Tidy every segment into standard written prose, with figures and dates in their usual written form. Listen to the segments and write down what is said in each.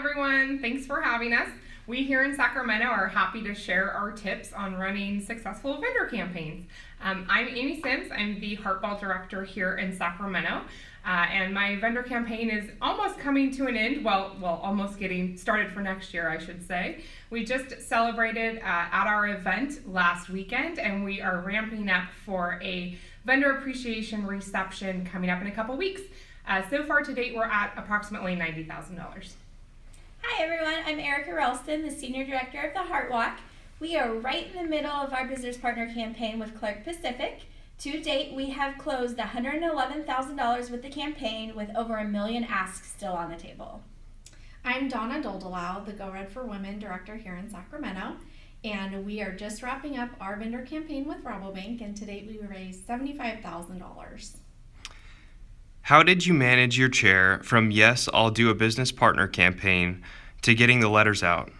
everyone. Thanks for having us. We here in Sacramento are happy to share our tips on running successful vendor campaigns. I'm Amy Sims. I'm the Heartball Director here in Sacramento. And my vendor campaign is almost coming to an end. Well, almost getting started for next year, I should say. We just celebrated at our event last weekend, and we are ramping up for a vendor appreciation reception coming up in a couple weeks. So far to date, we're at approximately $90,000. Hi everyone, I'm Erica Ralston, the Senior Director of the Heart Walk. We are right in the middle of our business partner campaign with Clark Pacific. To date, we have closed $111,000 with the campaign with over 1 million asks still on the table. I'm Donna Doldelau, the Go Red for Women Director here in Sacramento, and we are just wrapping up our vendor campaign with Rabobank, and to date we raised $75,000. How did you manage your chair from yes, I'll do a business partner campaign to getting the letters out?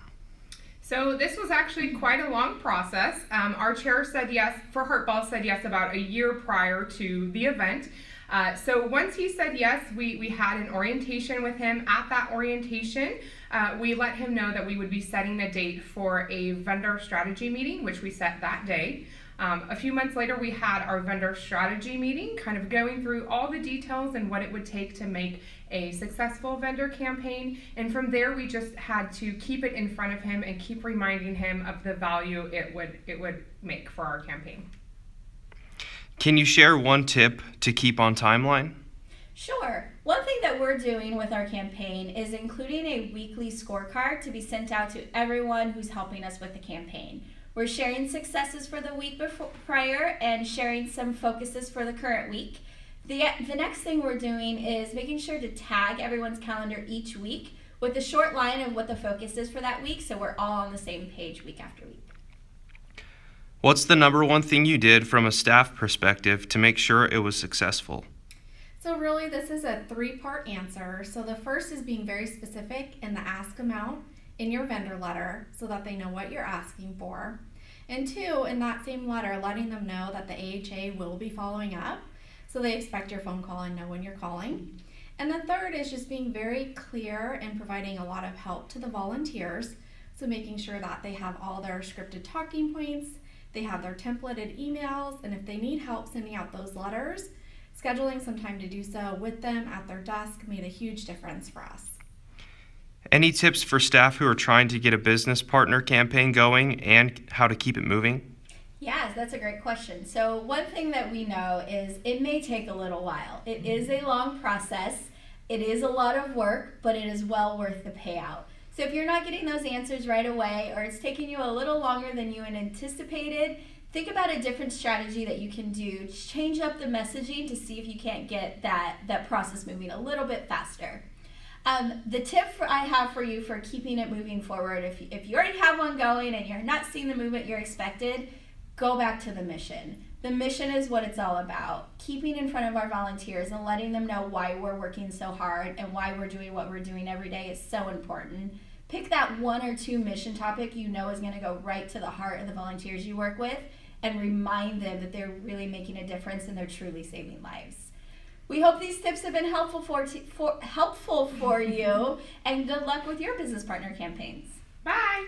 So this was actually quite a long process. Our chair said yes, for Heartball said yes about a year prior to the event. So once he said yes, we had an orientation with him. At that orientation, we let him know that we would be setting a date for a vendor strategy meeting, which we set that day. A few months later, we had our vendor strategy meeting, kind of going through all the details and what it would take to make a successful vendor campaign. And from there, we just had to keep it in front of him and keep reminding him of the value it would make for our campaign. Can you share one tip to keep on timeline? Sure. One thing that we're doing with our campaign is including a weekly scorecard to be sent out to everyone who's helping us with the campaign. We're sharing successes for the week prior and sharing some focuses for the current week. The next thing we're doing is making sure to tag everyone's calendar each week with a short line of what the focus is for that week, so we're all on the same page week after week. What's the number one thing you did from a staff perspective to make sure it was successful? So really this is a 3-part answer. So the first is being very specific in the ask amount in your vendor letter so that they know what you're asking for. And 2, in that same letter, letting them know that the AHA will be following up, so they expect your phone call and know when you're calling. And the third is just being very clear and providing a lot of help to the volunteers, so making sure that they have all their scripted talking points, they have their templated emails, and if they need help sending out those letters, scheduling some time to do so with them at their desk made a huge difference for us. Any tips for staff who are trying to get a business partner campaign going and how to keep it moving? Yes, that's a great question. So one thing that we know is it may take a little while. It is a long process. It is a lot of work, but it is well worth the payout. So if you're not getting those answers right away, or it's taking you a little longer than you had anticipated, think about a different strategy that you can do. Change up the messaging to see if you can't get that process moving a little bit faster. The tip I have for you for keeping it moving forward, if you already have one going and you're not seeing the movement you're expected, go back to the mission. The mission is what it's all about. Keeping in front of our volunteers and letting them know why we're working so hard and why we're doing what we're doing every day is so important. Pick that 1 or 2 mission topic you know is going to go right to the heart of the volunteers you work with and remind them that they're really making a difference and they're truly saving lives. We hope these tips have been helpful for you, and good luck with your business partner campaigns. Bye!